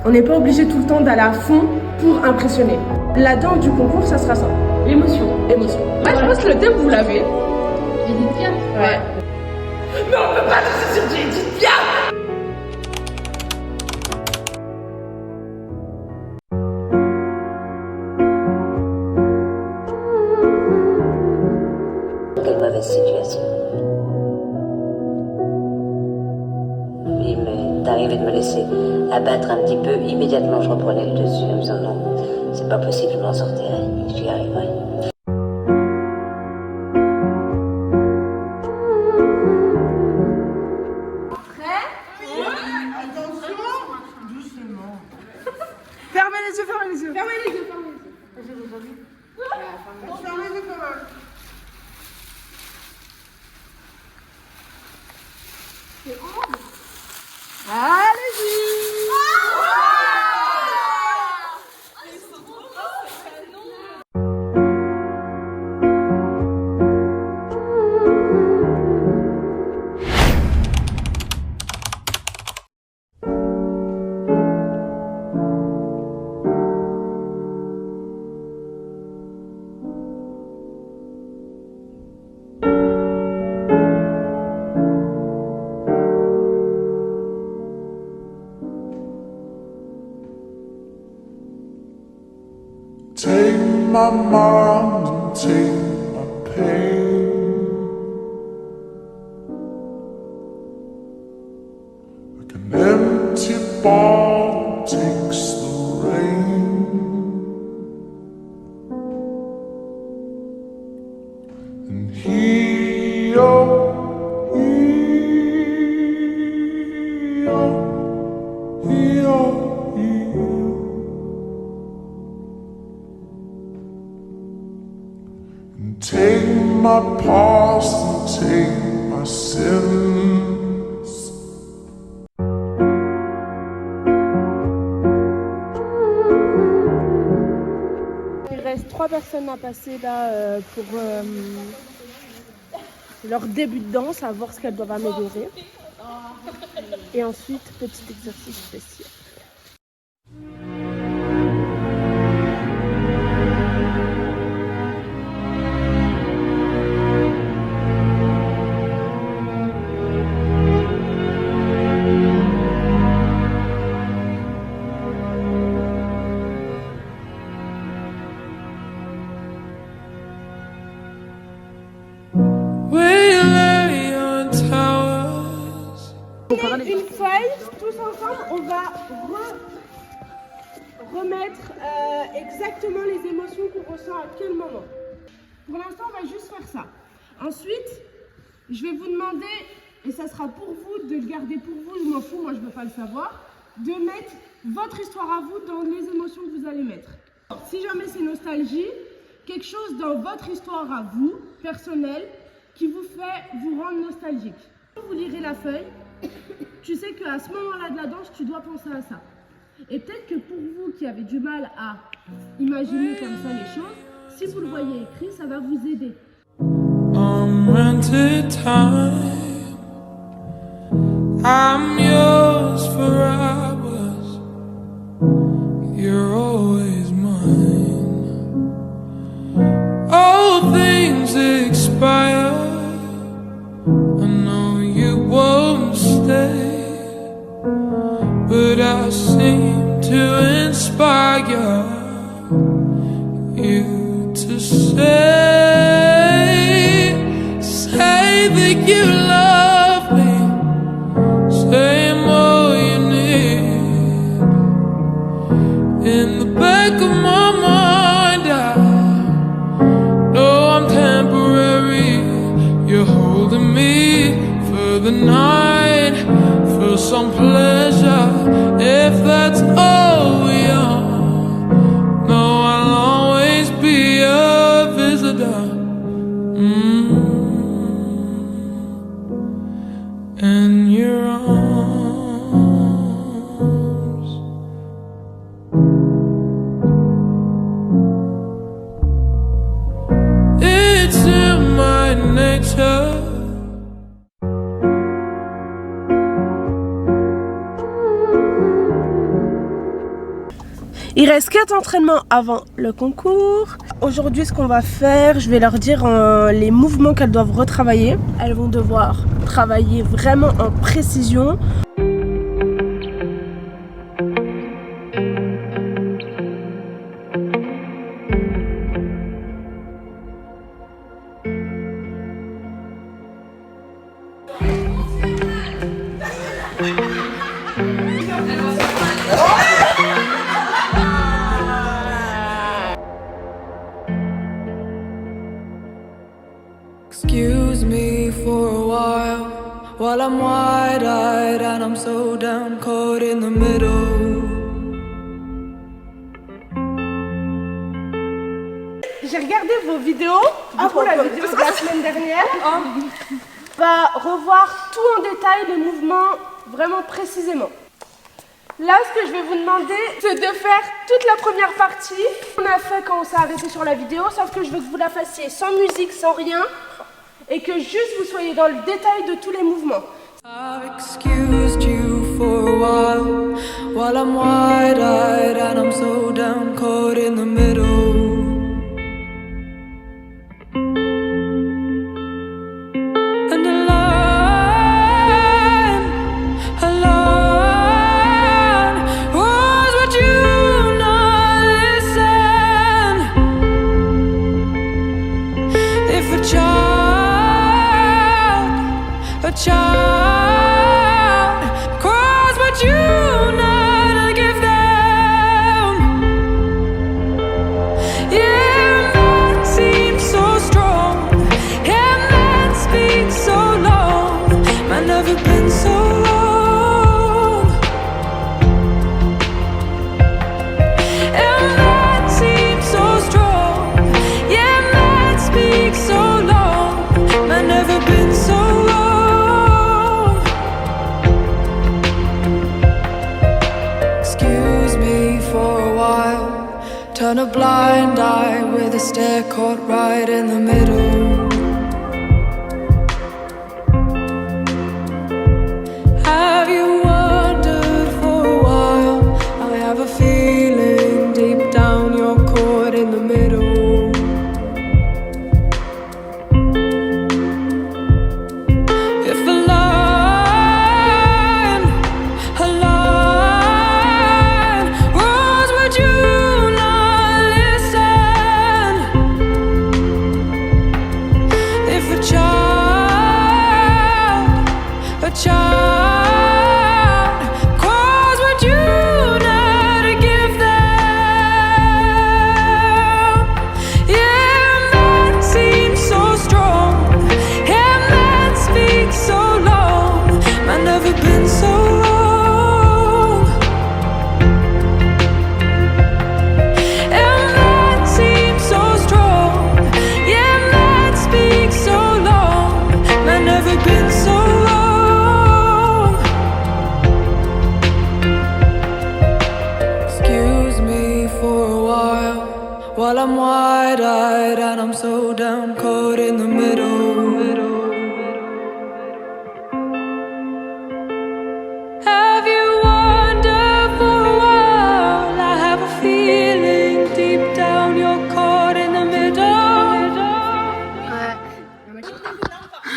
On n'est pas obligé tout le temps d'aller à fond pour impressionner. La danse du concours, ça sera ça. L'émotion. Émotion. Moi, je pense que le thème, vous l'avez. Edith Piaf. Ouais. Mais on peut pas danser sur du Edith Piaf. Quelle mauvaise situation. Il m'est arrivé de me laisser abattre un petit peu. Immédiatement, je reprenais le dessus en me disant non, c'est pas possible, je m'en sortirai, j'y arriverai. Fermez les yeux, fermez les yeux. Fermez les yeux, fermez les yeux. Fermez les yeux quand même. Allez-y. Take my mind and take my pain, like an empty bottle takes the rain, and and take my past and take my sins. Il reste 3 personnes à passer là pour leur début de danse, à voir ce qu'elles doivent améliorer. Et ensuite, petit exercice spécial. Une feuille, tous ensemble, on va remettre exactement les émotions qu'on ressent à quel moment. Pour l'instant, on va juste faire ça. Ensuite, je vais vous demander, et ça sera pour vous, de le garder pour vous, je m'en fous, moi je ne veux pas le savoir, de mettre votre histoire à vous dans les émotions que vous allez mettre. Si jamais c'est nostalgie, quelque chose dans votre histoire à vous, personnelle, qui vous fait vous rendre nostalgique. Vous lirez la feuille, tu sais qu'à ce moment-là de la danse, tu dois penser à ça. Et peut-être que pour vous qui avez du mal à imaginer comme ça les choses, si vous le voyez écrit, ça va vous aider. Unrented time, I'm yours for hours, you're always mine. All things expire, I know you won't stay, but I seem to inspire you to say that you love me, say more you need. In the back of my mind, I know I'm temporary. You're holding me for the night, for some pleasure, if that's all we are. No, I'll always be a visitor. In your arms, it's in my nature. Il reste 4 entraînements avant le concours. Aujourd'hui, ce qu'on va faire, je vais leur dire les mouvements qu'elles doivent retravailler. Elles vont devoir travailler vraiment en précision. Excuse me for a while I'm wide-eyed and I'm so down caught in the middle. J'ai regardé vos vidéos, après la vidéo de la semaine dernière. On va revoir tout en détail les mouvements vraiment précisément. Là, ce que je vais vous demander, c'est de faire toute la première partie. On a fait quand on s'est arrêté sur la vidéo, sauf que je veux que vous la fassiez sans musique, sans rien, et que juste vous soyez dans le détail de tous les mouvements. I've excused you for a while I'm wide-eyed and I'm so down caught in the middle. And a line was what you not listen. If a child cries, but you not give them. Yeah, man seems so strong. Yeah, man speaks so long. Man never been so long. Yeah, man seems so strong. Yeah, man speaks so long. Man never been so long. Turn a blind eye with a stare caught right in the middle. Have you wondered for a while? I have a feeling deep down you're caught in the middle. If a line was what you child cries, would you not give them? Yeah, man seems so strong. Yeah, man speaks so long. Man never been so long. Yeah, man seems so strong. Yeah, man speaks so long. Man never been so long. While I'm wide-eyed and I'm so down caught in the middle. Have you wondered for a while? I have a feeling deep down you're caught in the middle.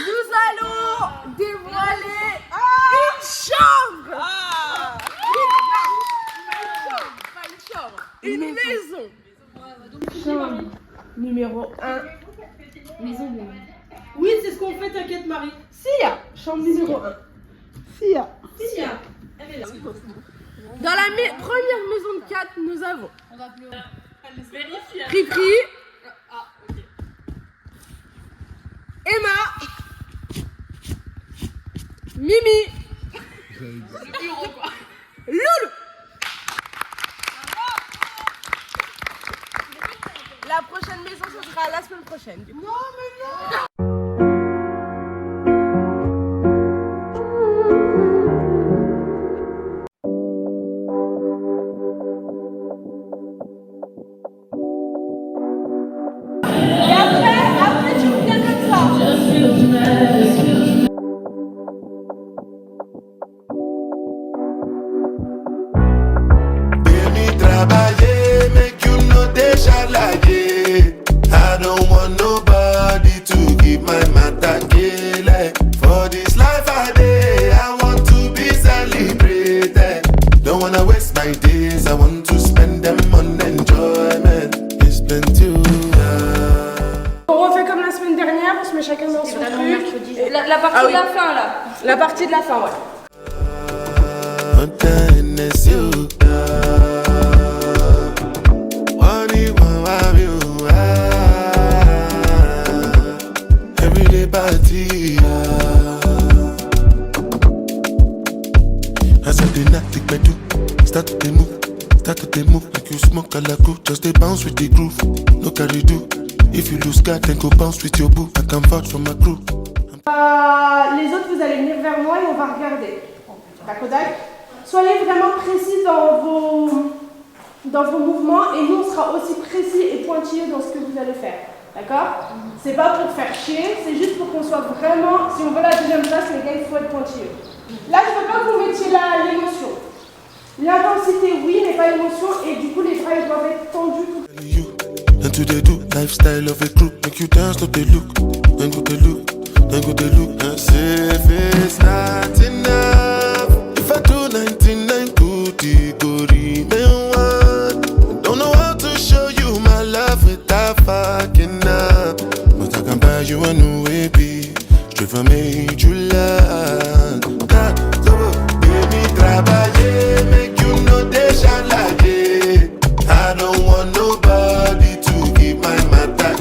Nous allons dévoiler une chambre. Une maison. Chambre numéro 1. Maison de... Oui, c'est ce qu'on fait, t'inquiète Marie. Sia. Chambre numéro 1. Sia. Elle est là. Dans la première maison de 4, nous avons... On va pleurer. Vérifie. Cricri. Ok. Emma. Mimi. Le bureau quoi. Loulou. La prochaine maison, ce sera la semaine prochaine. Non, mais non. Et après, tu reviens comme ça. Demi trabalhei. mercredi. La partie de la fin là. La partie de la fin, ouais. Start to move like you smoke a la crew. Just they bounce with the groove. No carry do. If you lose God, then go bounce with your boo. I can vouch for my crew. Les autres, vous allez venir vers moi et on va regarder. D'accord? Soyez vraiment précis dans vos mouvements et nous, on sera aussi précis et pointilleux dans ce que vous allez faire. D'accord? C'est pas pour faire chier, c'est juste pour qu'on soit vraiment... Si on veut la deuxième place, les gars, il faut être pointilleux. Là, je veux pas que vous mettiez l'émotion. L'intensité, oui, mais pas l'émotion. Et du coup, les bras, ils doivent être tendus. And to they do lifestyle of a crew. Make you dance, not they look. Then go they look. Then go they look. And say if it's not enough. If I do 99 goody, go remain one. Don't know how to show you my love without fucking up. But I can buy you a new baby. Straight from July. Baby, trabaye, make you know they shine like it. I don't want nobody to give my matter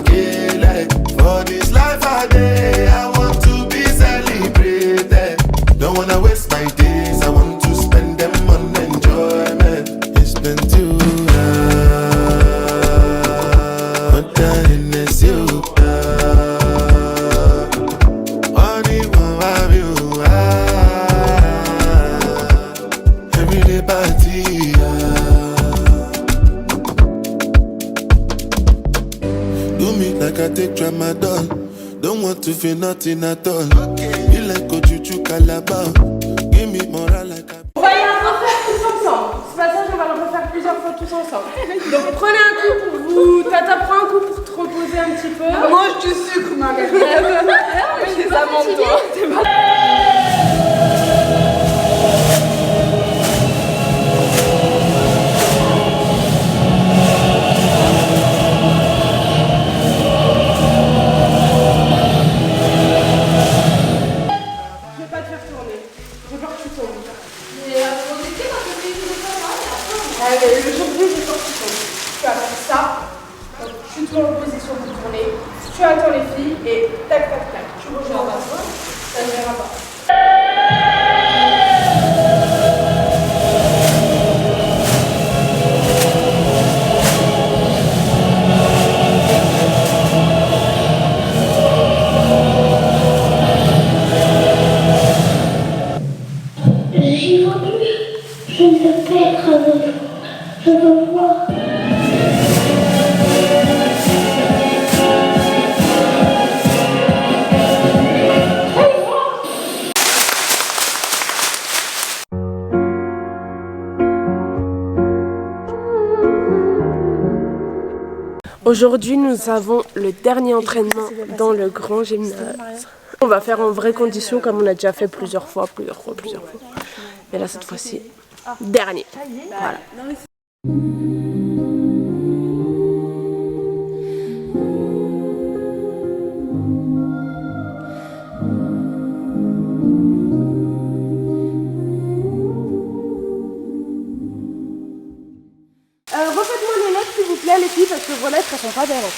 like. For this life I day, I want to be celebrated. Don't wanna waste my days, I want to spend them on enjoyment. It's been too long, but then it's you. I take tramadol. Don't want to feel nothing at all. You like Ojuju Calabar. Give me moral like a... On va y refaire tous ensemble. Ce passage, on va le refaire plusieurs fois tous ensemble. Donc prenez un coup pour vous. Tata, prends un coup pour te reposer un petit peu. Mange du sucre, ma mère. C'est ça, toi. Aujourd'hui, j'ai sorti ton. Tu vas faire ça. Donc, tu te mets en position pour tourner. Tu attends les filles et tac, tac, tac. Tu rejoins pas. Ça ne verra pas. J'y vois plus. Je ne veux pas être un enfant. Je veux voir. Aujourd'hui, nous avons le dernier entraînement dans le grand gymnase. On va faire en vraies conditions comme on a déjà fait plusieurs fois. Mais là, cette fois-ci, dernier. Voilà. Refaites-moi les lettres s'il vous plaît les filles parce que vos lettres elles sont pas belles.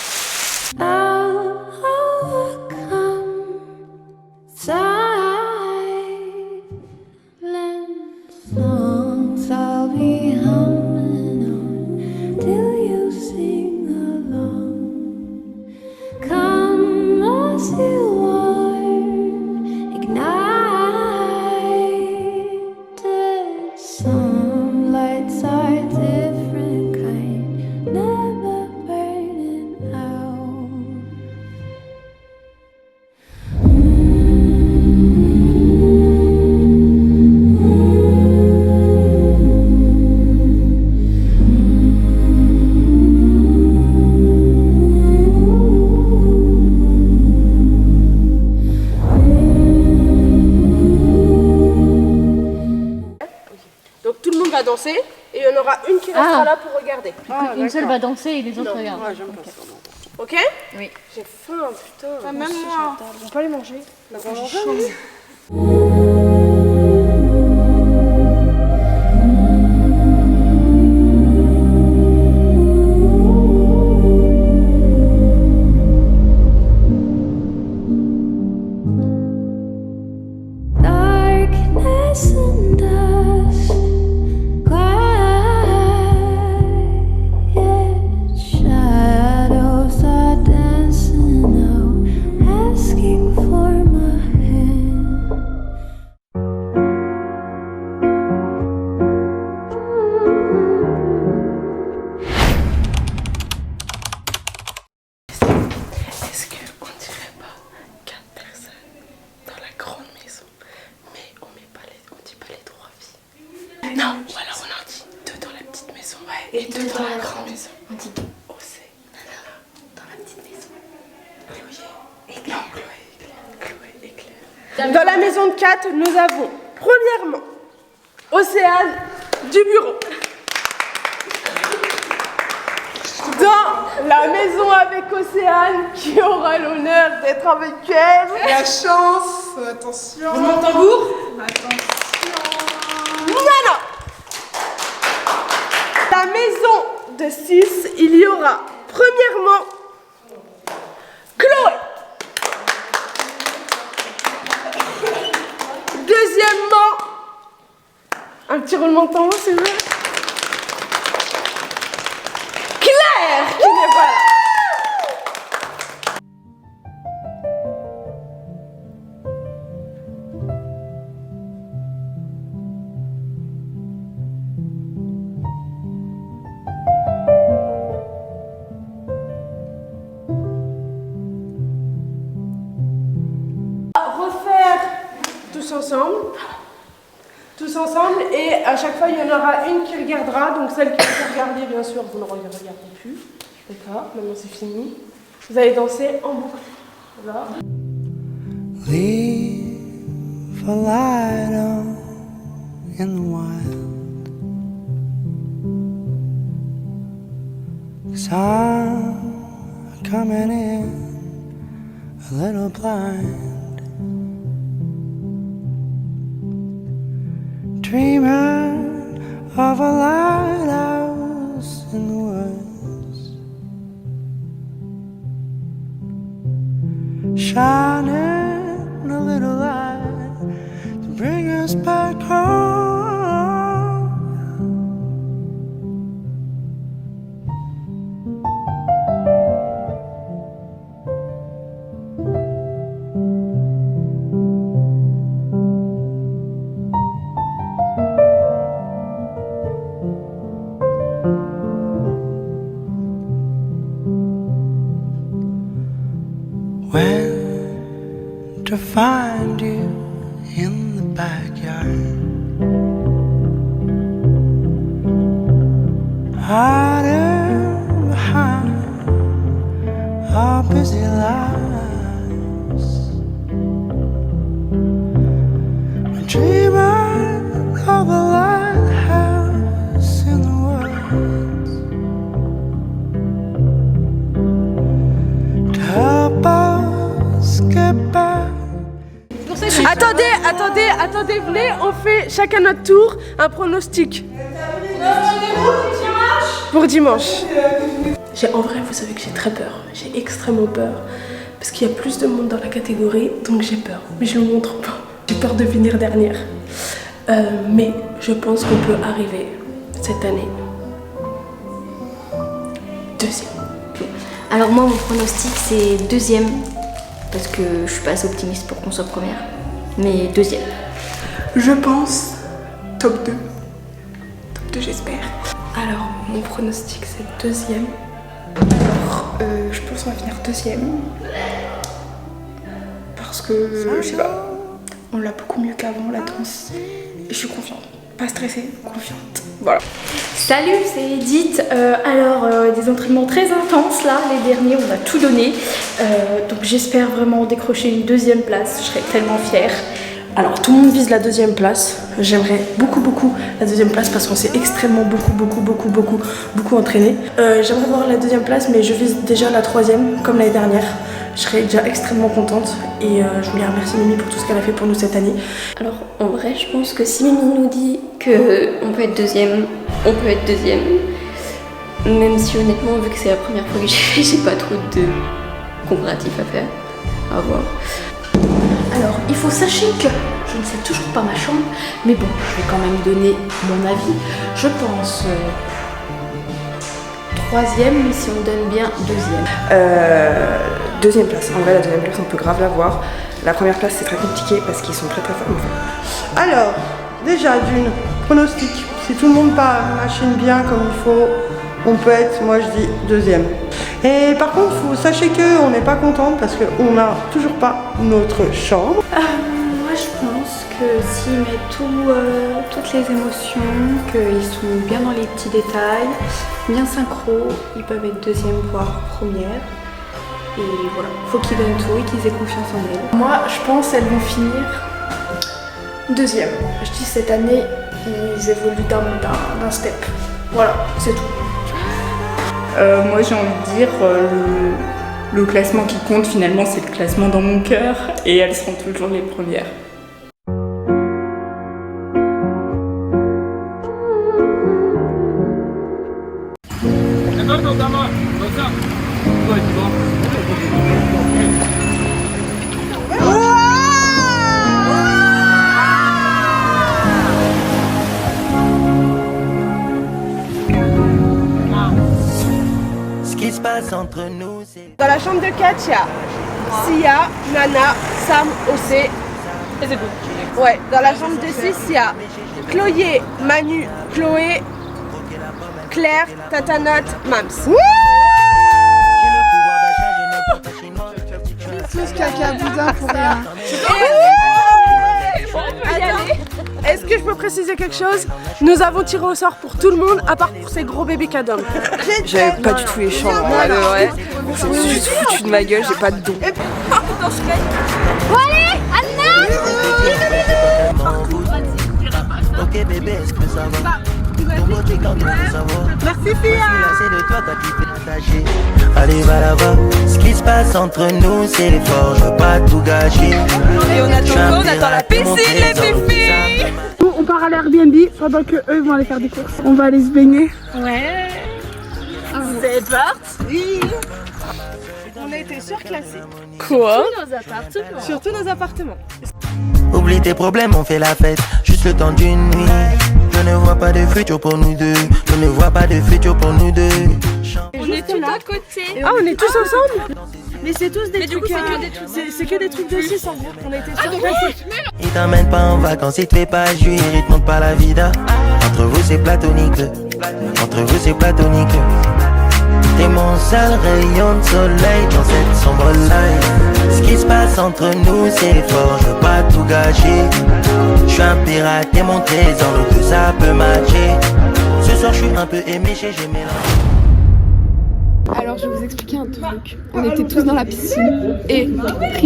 Danser et il y en aura une qui restera là pour regarder. Une seule va danser et les autres regardent. Ok? Oui. J'ai faim, putain. Même moi. On peut aller manger. On va manger. Darkness and dust, quiet shadows are dancing now, asking for my hand. Est-ce qu'on dirait pas 4 personnes dans la grande maison, mais on dit pas les 3 filles? Non, ou alors on en dit 2 dans la petite maison, ouais, et 2 dans la grande maison. On dit Océ, dans la petite maison. Chloé et Claire. Chloé et Claire. Dans la maison de 4, nous avons premièrement Océane du bureau. Dans la maison avec Océane, qui aura l'honneur d'être avec elle. La chance, attention. Roulement de tambour. Nana. La maison de 6, il y aura premièrement Chloé. Deuxièmement, un petit roulement de tambour s'il vous plaît. Claire qui n'est pas là. Refaire tous ensemble, et à chaque fois il y en aura une qui regardera, donc celle qui vous regardez bien sûr vous ne regardez plus, d'accord, maintenant c'est fini, vous allez danser en boucle, voilà. Leave a light on in the wild, 'cause I'm coming in a little blind, dreaming of a lighthouse in the woods, shining a little light to bring us back home. When to find you in the backyard, hiding behind our busy lives. We're dreaming of a lighthouse in the woods to help us get back. Attendez, venez, on fait chacun notre tour un pronostic. Pour dimanche. En vrai, vous savez que j'ai très peur. J'ai extrêmement peur. Parce qu'il y a plus de monde dans la catégorie, donc j'ai peur. Mais je ne le montre pas. J'ai peur de finir dernière. Mais je pense qu'on peut arriver cette année. Deuxième. Alors moi, mon pronostic, c'est deuxième. Parce que je suis pas assez optimiste pour qu'on soit première. Mais deuxième. Je pense top 2. Top 2 j'espère. Alors mon pronostic c'est deuxième. Alors je pense qu'on va finir deuxième. Parce que je sais pas, on l'a beaucoup mieux qu'avant la danse. Et je suis confiante. Pas stressée, confiante. Voilà. Salut, c'est Edith. Des entraînements très intenses là, les derniers, on a tout donné. Donc j'espère vraiment décrocher une deuxième place, je serais tellement fière. Alors tout le monde vise la deuxième place. J'aimerais beaucoup la deuxième place parce qu'on s'est extrêmement beaucoup entraîné. J'aimerais voir la deuxième place, mais je vise déjà la troisième comme l'année dernière. Je serais déjà extrêmement contente et je voulais remercier Mimi pour tout ce qu'elle a fait pour nous cette année. Alors en vrai, je pense que si Mimi nous dit qu'on peut être deuxième, on peut être deuxième. Même si honnêtement, vu que c'est la première fois que j'ai pas trop de comparatifs à faire, à voir. Alors, il faut sachez que je ne sais toujours pas ma chambre, mais bon, je vais quand même donner mon avis. Je pense troisième, mais si on donne bien deuxième. Deuxième place. En vrai, la deuxième place, on peut grave la voir. La première place, c'est très compliqué parce qu'ils sont très forts en fait. Alors, déjà d'une, pronostic. Si tout le monde machine bien comme il faut, on peut être, moi je dis, deuxième. Et par contre, sachez qu'on n'est pas contente parce qu'on n'a toujours pas notre chambre. Moi je pense que s'ils mettent toutes les émotions, qu'ils sont bien dans les petits détails, bien synchro, ils peuvent être deuxième voire première. Et voilà, faut qu'ils donnent tout et qu'ils aient confiance en elles. Moi je pense qu'elles vont finir deuxième. Je dis cette année, ils évoluent d'un step. Voilà, c'est tout. Moi j'ai envie de dire le classement qui compte finalement c'est le classement dans mon cœur et elles seront toujours les premières. Entre nous, dans la chambre de 4, il y a Sia, Nana, Sam, OC. Et c'est tout. Ouais, dans la chambre de 6, il y a Chloé, Manu, Chloé, Claire, Tatanote, Mams. Tous caca boudin pour rien. Est-ce que je peux préciser quelque chose? Nous avons tiré au sort pour tout le monde, à part pour ces gros bébés cadeaux. J'avais pas du tout les chambres, ouais. C'est juste foutu de ma gueule, j'ai pas de dos. Bon allez, Anna. Ok bébé, est-ce que ça va? Merci Fia. Allez va là-bas, ce qui se passe entre nous c'est fort, je veux pas tout gâcher. Et on attend la piscine les filles. Nous on part à l'Airbnb pendant que eux vont aller faire des courses. On va aller se baigner. Ouais. C'est parti. On a été surclassés. Quoi? Sur tous nos appartements. Oublie tes problèmes, on fait la fête, juste le temps d'une nuit. Je ne vois pas de futur pour nous deux. Je ne vois pas de futur pour nous deux. On est tous à côté. Ah, on est tous ensemble? Mais c'est tous des trucs. C'est que des trucs de 6 en gros. On a été surclassés. Il t'emmène pas en vacances, il te fait pas jouir, il te montre pas la vida. Entre vous c'est platonique. Entre vous c'est platonique. T'es mon seul rayon de soleil dans cette sombre life. Ce qui se passe entre nous c'est fort, je veux pas tout gâcher. Je suis un pirate et mon trésor, nous deux ça peut matcher. Ce soir je suis un peu éméché, j'ai mélangé. Alors je vais vous expliquer un truc. On était tous dans la piscine et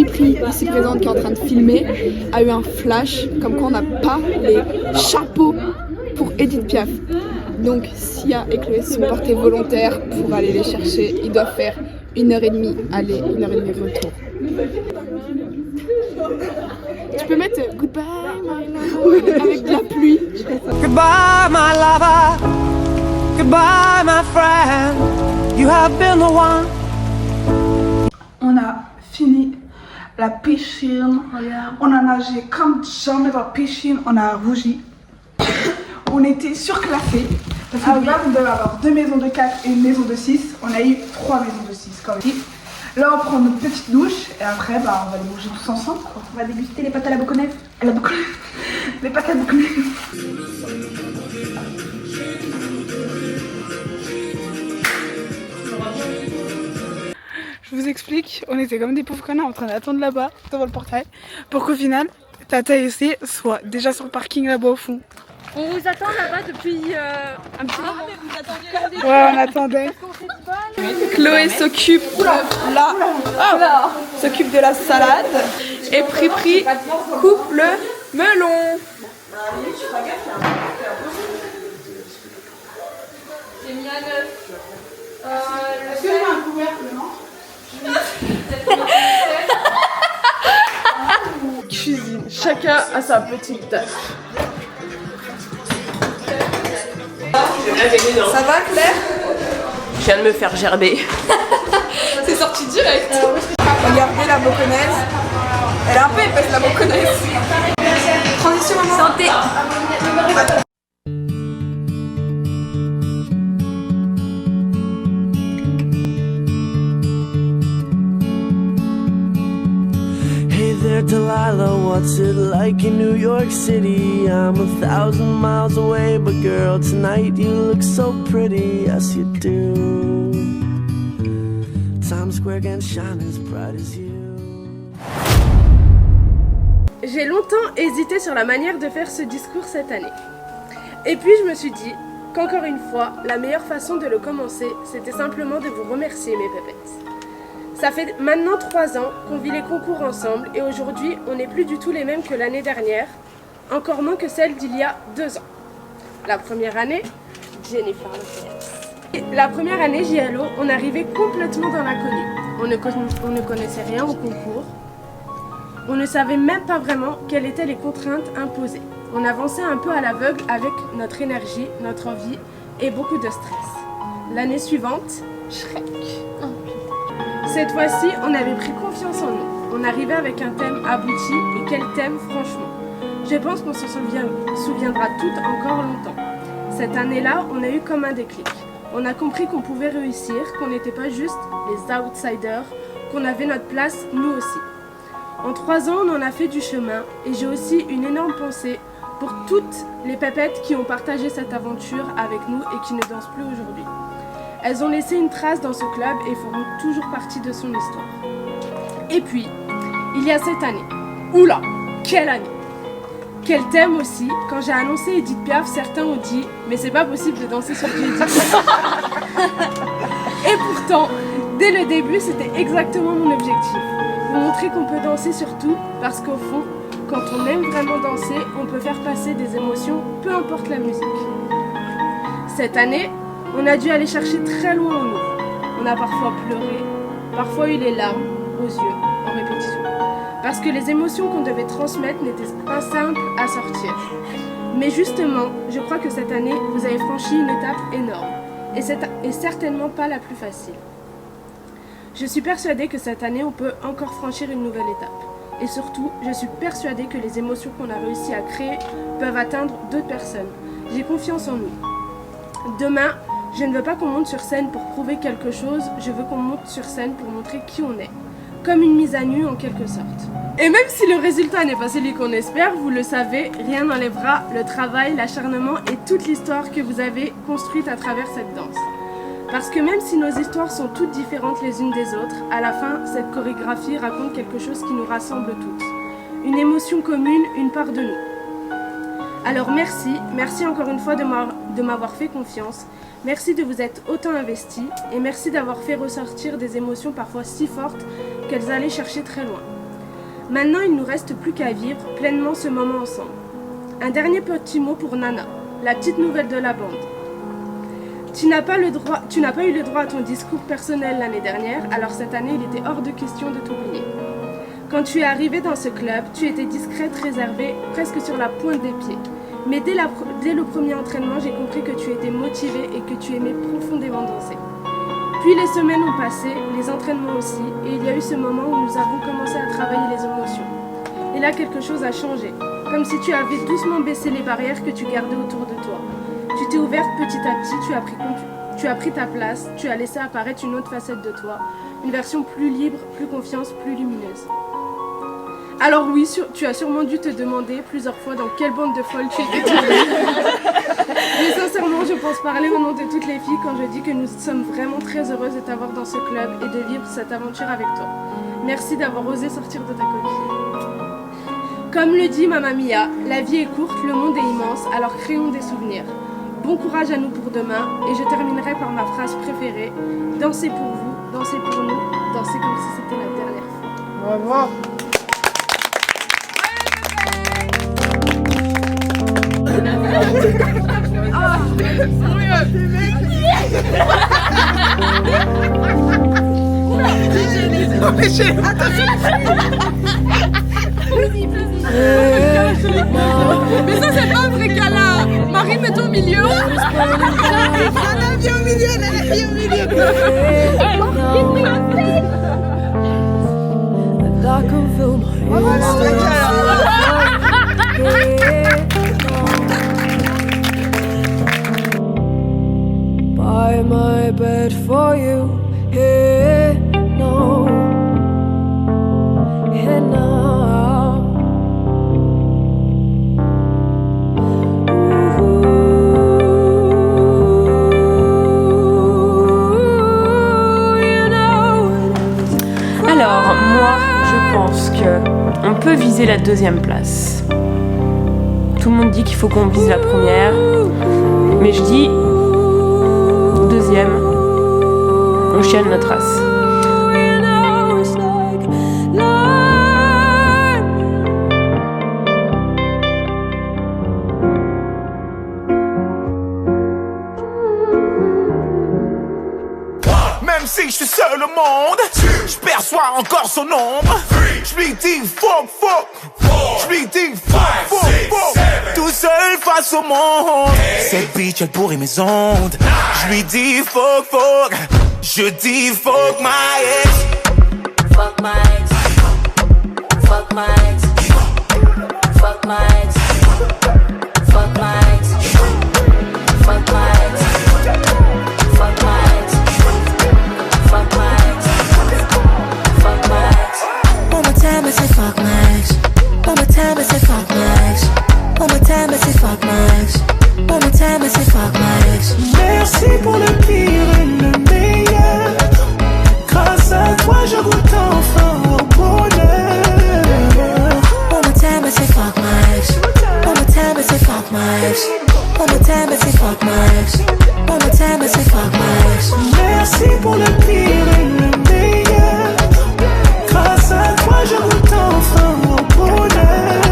Pri, ici présente qui est en train de filmer, a eu un flash comme quoi on n'a pas les chapeaux pour Edith Piaf. Donc Sia et Chloé se sont portées volontaires pour aller les chercher. Ils doivent faire 1h30 aller, 1h30 retour. Tu peux mettre Goodbye my lover avec de la pluie. Goodbye my lover, goodbye my friend, you have been the one. On a fini la piscine. On a nagé comme jamais dans la piscine. On a rougi. On était surclassés. Parce que là, on devait avoir 2 maisons de 4 et une maison de 6. On a eu 3 maisons de 6 quand même. Là, on prend notre petite douche et après, on va les manger tous ensemble. Quoi. On va déguster les pâtes à la Boconnef. Les pâtes à la Boconnef. Je vous explique, on était comme des pauvres connards en train d'attendre là-bas, devant le portail, pour qu'au final, Tata et C soit déjà sur le parking là-bas au fond. On vous attend là-bas depuis un petit moment. Ouais, on attendait. Chloé s'occupe s'occupe de la salade et Pri coupe le melon. J'ai mis à 9. Est-ce que j'ai un couvercle, non? Cuisine, chacun a sa petite tâche. Ça va Claire? Je viens de me faire gerber. C'est sorti direct. Regardez la moconaise. Elle est un peu épaisse la moconaise. Transition maman. Santé. Hey there Delilah, what's it like in New York City? I'm 1,000 miles away, but girl, tonight you look so pretty, yes you do. Times Square can shine as bright as you. J'ai longtemps hésité sur la manière de faire ce discours cette année. Et puis je me suis dit qu'encore une fois, la meilleure façon de le commencer, c'était simplement de vous remercier mes pépettes. Ça fait maintenant 3 ans qu'on vit les concours ensemble et aujourd'hui, on n'est plus du tout les mêmes que l'année dernière, encore moins que celle d'il y a 2 ans. La première année, Jennifer Lopez. La première année JLO, on arrivait complètement dans l'inconnu. On ne connaissait rien au concours. On ne savait même pas vraiment quelles étaient les contraintes imposées. On avançait un peu à l'aveugle avec notre énergie, notre envie et beaucoup de stress. L'année suivante, Shrek. Cette fois-ci, on avait pris confiance en nous. On arrivait avec un thème abouti et quel thème franchement. Je pense qu'on se souviendra toutes encore longtemps. Cette année-là, on a eu comme un déclic. On a compris qu'on pouvait réussir, qu'on n'était pas juste les outsiders, qu'on avait notre place nous aussi. En 3 ans, on en a fait du chemin et j'ai aussi une énorme pensée pour toutes les pépettes qui ont partagé cette aventure avec nous et qui ne dansent plus aujourd'hui. Elles ont laissé une trace dans ce club et feront toujours partie de son histoire. Et puis, il y a cette année. Oula, quelle année! Quel thème aussi, quand j'ai annoncé Edith Piaf, certains ont dit « Mais c'est pas possible de danser sur Edith Piaf !» Et pourtant, dès le début, c'était exactement mon objectif. Vous montrer qu'on peut danser sur tout, parce qu'au fond, quand on aime vraiment danser, on peut faire passer des émotions, peu importe la musique. Cette année, on a dû aller chercher très loin en nous. On a parfois pleuré, parfois eu les larmes aux yeux, en répétition. Parce que les émotions qu'on devait transmettre n'étaient pas simples à sortir. Mais justement, je crois que cette année, vous avez franchi une étape énorme. Et certainement pas la plus facile. Je suis persuadée que cette année, on peut encore franchir une nouvelle étape. Et surtout, je suis persuadée que les émotions qu'on a réussi à créer peuvent atteindre d'autres personnes. J'ai confiance en nous. Demain, je ne veux pas qu'on monte sur scène pour prouver quelque chose, je veux qu'on monte sur scène pour montrer qui on est. Comme une mise à nu en quelque sorte. Et même si le résultat n'est pas celui qu'on espère, vous le savez, rien n'enlèvera le travail, l'acharnement et toute l'histoire que vous avez construite à travers cette danse. Parce que même si nos histoires sont toutes différentes les unes des autres, à la fin, cette chorégraphie raconte quelque chose qui nous rassemble toutes. Une émotion commune, une part de nous. Alors merci encore une fois de m'avoir fait confiance. Merci de vous être autant investi et merci d'avoir fait ressortir des émotions parfois si fortes qu'elles allaient chercher très loin. Maintenant, il ne nous reste plus qu'à vivre pleinement ce moment ensemble. Un dernier petit mot pour Nana, la petite nouvelle de la bande. Tu n'as pas eu le droit à ton discours personnel l'année dernière, alors cette année, il était hors de question de t'oublier. Quand tu es arrivée dans ce club, tu étais discrète, réservée, presque sur la pointe des pieds. Mais dès le premier entraînement, j'ai compris que tu étais motivée et que tu aimais profondément danser. Puis les semaines ont passé, les entraînements aussi, et il y a eu ce moment où nous avons commencé à travailler les émotions. Et là, quelque chose a changé, comme si tu avais doucement baissé les barrières que tu gardais autour de toi. Tu t'es ouverte petit à petit, tu as pris ta place, tu as laissé apparaître une autre facette de toi, une version plus libre, plus confiante, plus lumineuse. Alors oui, tu as sûrement dû te demander plusieurs fois dans quelle bande de folles tu étais tombée. Mais sincèrement, je pense parler au nom de toutes les filles quand je dis que nous sommes vraiment très heureuses de t'avoir dans ce club et de vivre cette aventure avec toi. Merci d'avoir osé sortir de ta coquille. Comme le dit Mamma Mia, la vie est courte, le monde est immense, alors créons des souvenirs. Bon courage à nous pour demain et je terminerai par ma phrase préférée. Dansez pour vous, dansez pour nous, dansez comme si c'était la dernière fois. Bravo. Mais ça c'est pas un vrai câlin. Marie, mets-toi au milieu. Nana, viens au milieu, Nana, viens au milieu. By my bed for you, hey, no, hey, now. Alors, moi, je pense que on peut viser la deuxième place. Tout le monde dit qu'il faut qu'on vise la première, mais je dis deuxième, on chiale notre race. Même si je suis seul au monde, je perçois encore son ombre. Je lui dis fuck, fuck. Je lui dis fuck, fuck, fuck. Tout seul face au monde. Cette bitch elle pourrit mes ondes. Je lui dis fuck, fuck. Je dis fuck my ex. Fuck my ex. Fuck my ex. Fuck my ex. Fuck my ex. Fuck my ex. Fuck my ex. Fuck my ex. Fuck my ex. One more time I say fuck my ex. One more time I say fuck my ex. One more time I say fuck my ex. One more time I say fuck my ex. Merci pour le pire et le meilleur. Grâce à toi je goûte enfin au bonheur. One more time I say fuck my ex. One more time I say fuck my ex. One more time I say fuck my ex. One more time I say fuck my ex. Merci pour le pire et le meilleur. Grâce à toi je goûte enfin au bonheur.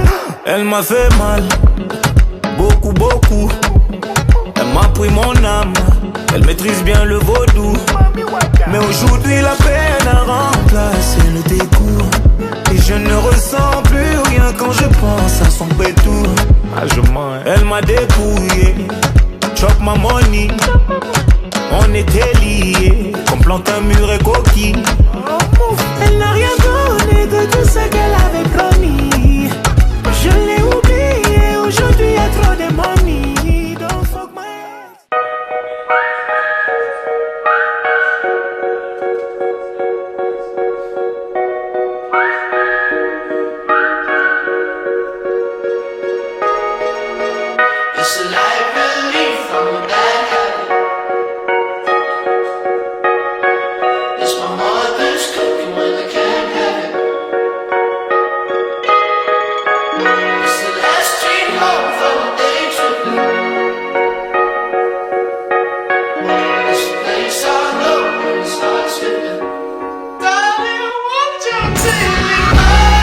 Elle m'a fait mal, beaucoup, beaucoup. Elle m'a pris mon âme, elle maîtrise bien le vaudou. Mais aujourd'hui la peine a remplacé le dégoût. Et je ne ressens plus rien quand je pense à son pétou. Elle m'a dépouillé, chop ma money. On était liés, comme plante un mur et coquille. Elle n'a rien donné de tout ce qu'elle avait promis. Je l'ai oublié, aujourd'hui y'a trop de money. Don't fuck my ex. It's a light relief from a bad habit. It's my mother's cooking when I can't have it. It's the last train home from a day tripping. It's the place I know when it starts slipping. Darling, won't you take me home?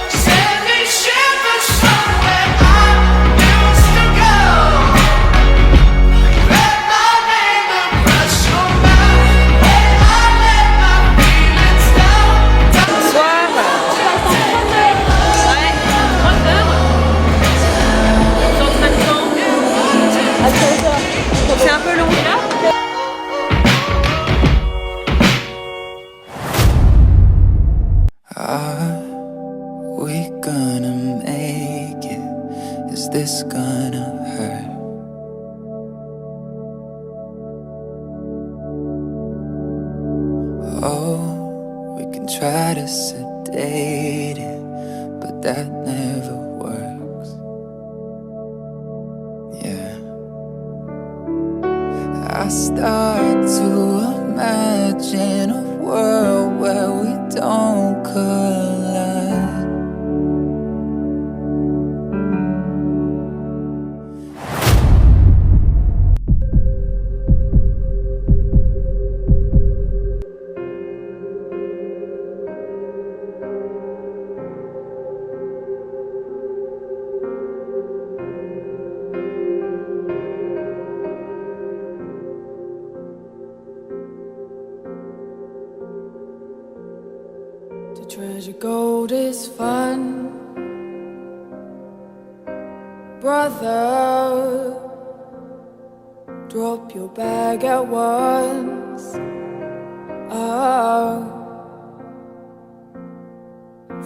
Send me shivers somewhere I used to go. Write my name across your mouth, and I let my feelings down. Bonsoir. C'est un peu long là. Are we gonna make it? Is this gonna hurt? Oh, we can try to sedate it, but that never works. Yeah. I start to imagine a world where we don't collide. road is fun, brother. Drop your bag at once. Oh.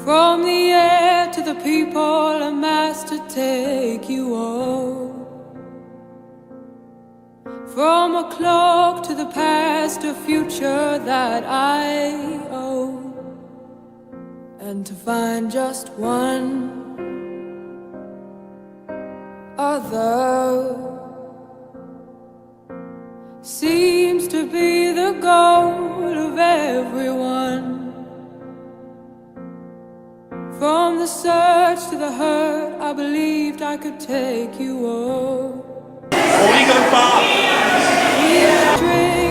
From the air to the people, a master take you all. From a clock to the past, a future that I owe. And to find just one other seems to be the goal of everyone. From the search to the hurt, I believed I could take you all. On rigole pas.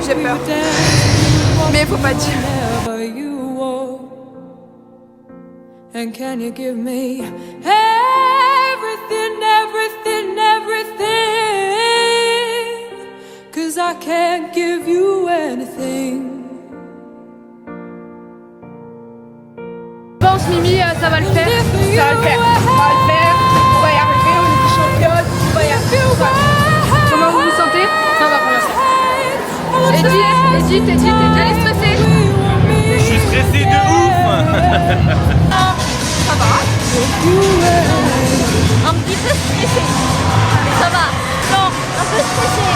J'ai peur, mais faut pas dire. And can you give me everything, everything, everything? 'Cause I can't give you anything. Je pense Mimi, ça va le faire. Ça va le faire. On va le faire. On va y arriver. On est championne. On va y arriver. Comment vous vous sentez? Ça va pour l'instant. Edith, elle est stressée. Je suis stressé de ouf. Ça va. Un petit peu stressé. Ça va. Non, un peu stressé.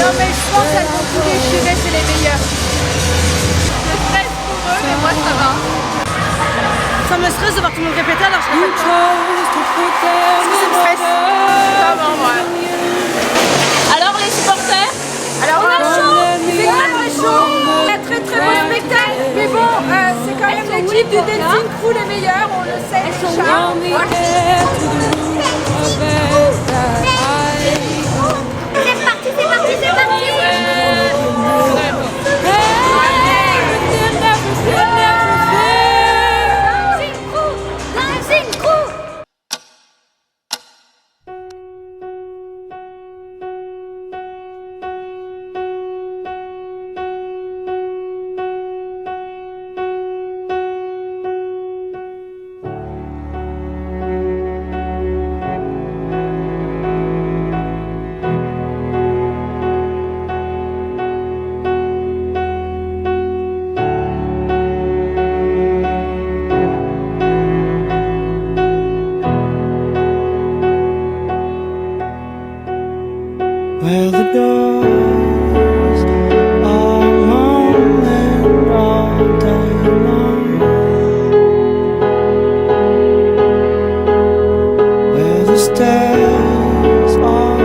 Non mais je pense qu'elles vont tout déchirer, c'est les meilleures. Je stresse pour eux, mais moi ça va. Ça me stresse de voir tout le monde répéter alors je répète pas. Est-ce que ça me stresse? Ça va, ouais. Alors les supporters? Alors on a chaud, c'est très très chaud. Un très très beau spectacle. Mais bon, c'est quand même l'équipe du Dancing Crew les meilleures, on le sait déjà. C'est parti, c'est parti, c'est parti. Dancing Crew. Where the doors are moaning all day long, where the stairs are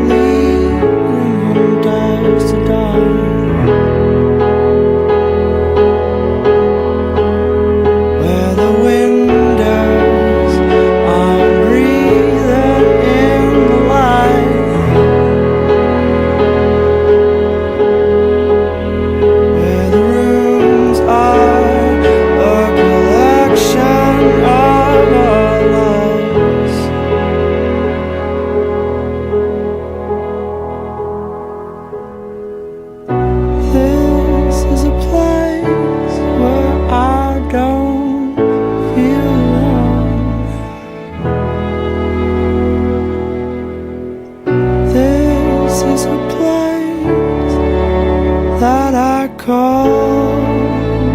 leading from dusk to dawn, where the windows are breathing in the light. That I call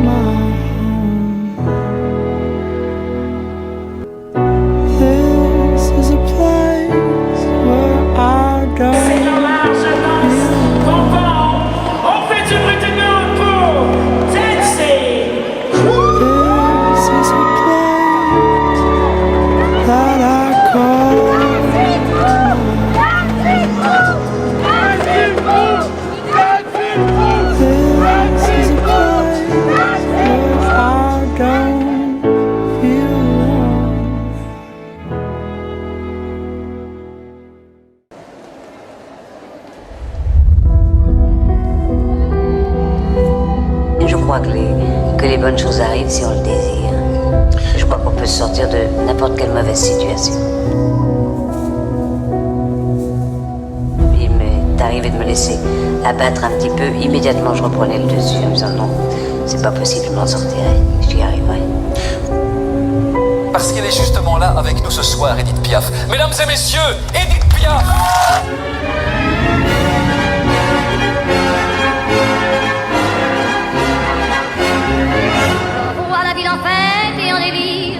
my home. This is a place where I don't feel On fait du bruit de nous pour danser. This is a place that I call Je crois que les bonnes choses arrivent si on le désire. Je crois qu'on peut sortir de n'importe quelle mauvaise situation. Il m'est arrivé de me laisser abattre un petit peu. Immédiatement, je reprenais le dessus en me disant non, c'est pas possible, je m'en sortirai, j'y arriverai. parce qu'elle est justement là avec nous ce soir, Edith Piaf. Mesdames et messieurs, Edith Piaf. On voit la ville en fête et en délire,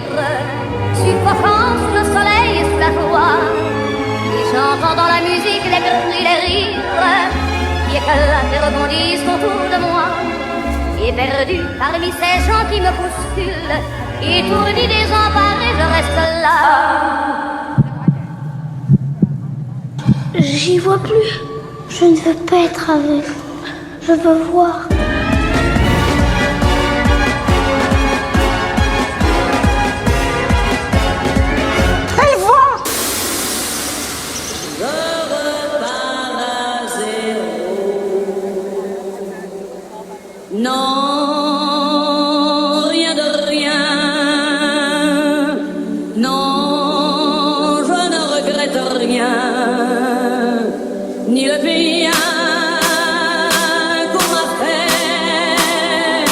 suffocant sous le soleil et sous la joie. Et j'entends dans la musique les cris, les rires, qui éclatent et rebondissent autour de moi. Et perdu parmi ces gens qui me bousculent, étourdi, désemparé, je reste là. J'y vois plus. Je ne veux pas être aveugle. Je veux voir. Elle voit. Non, rien de rien. Non, je ne regrette rien. Ni le bien qu'on m'a fait,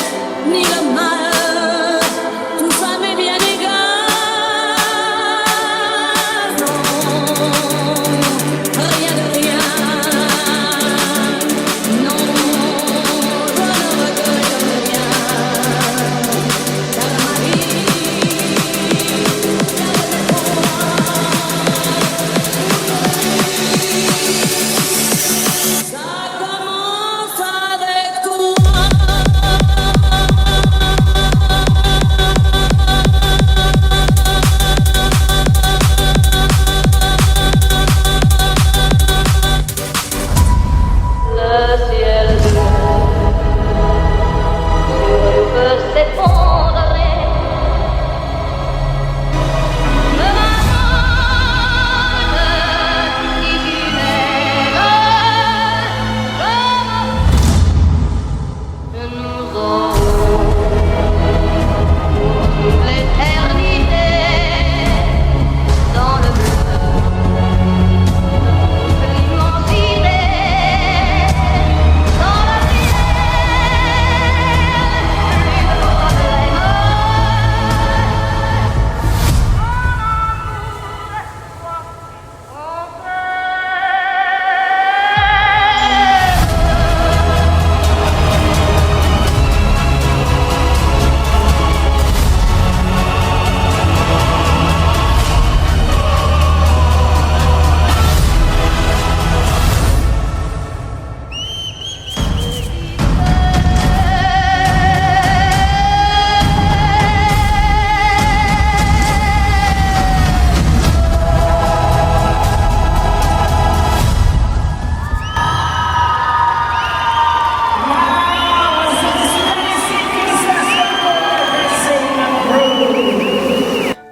ni le mal. Tout ça m'est bien égal. Non, rien de rien. Non, je ne regrette rien. Car ma vie, ça commence avec toi. Le ciel bleu sur le feu s'effondrer. Me raconte si tu m'aimes, comme nous aurons l'éternité dans le bleu, l'immensité. Dans le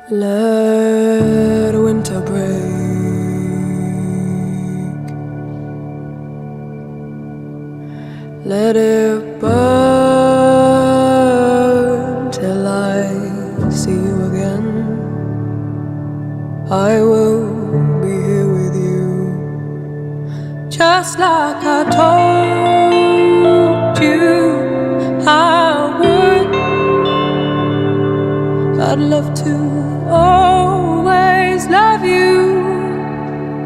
Let winter break. Let it burn till I see you again. I will be here with you, just like I told you I would. I'd love to always love you,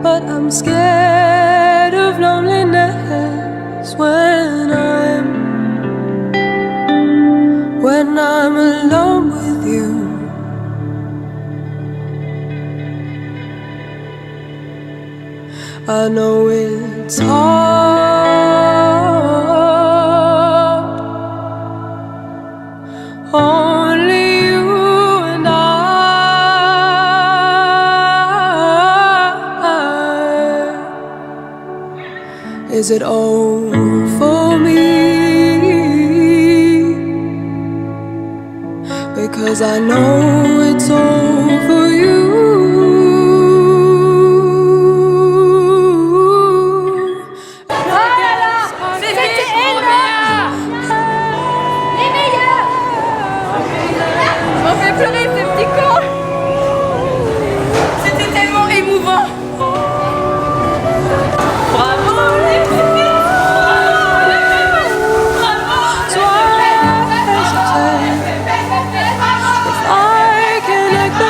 but I'm scared of loneliness when I'm alone with you. I know it's hard, only you and I. Is it all for me? Because I know it's all for you. I can act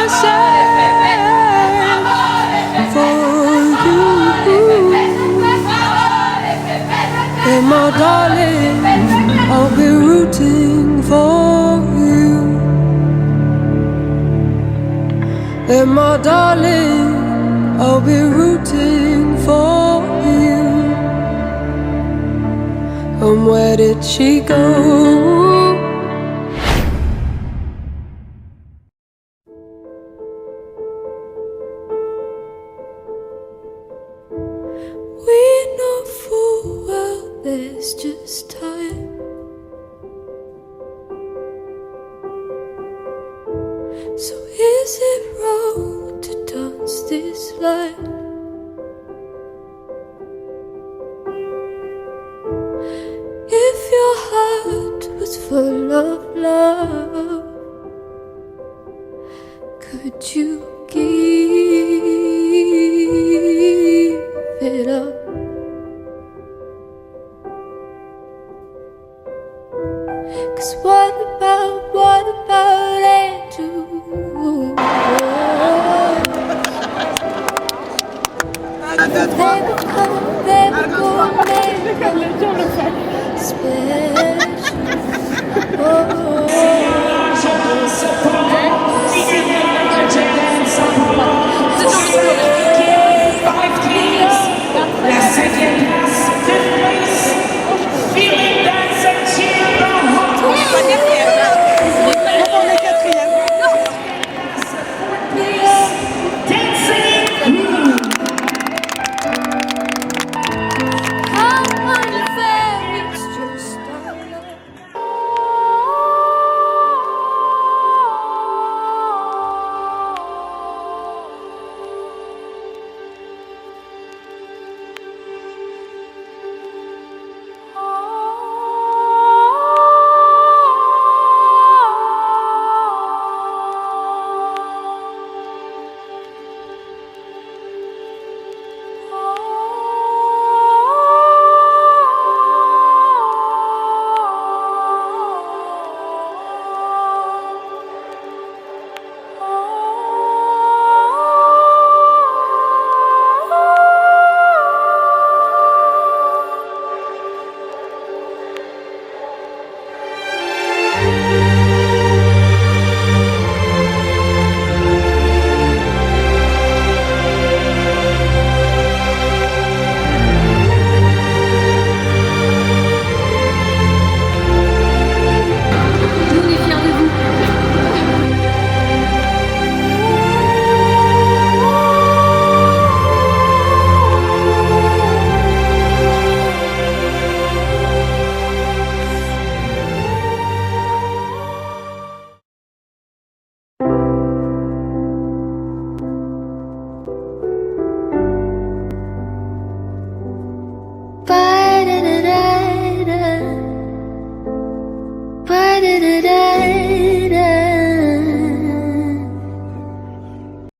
And my darling, I'll be rooting for you. And where did she go? We know full well there's just time. So is it wrong to dance this line? If your heart was full of love, could you give it up?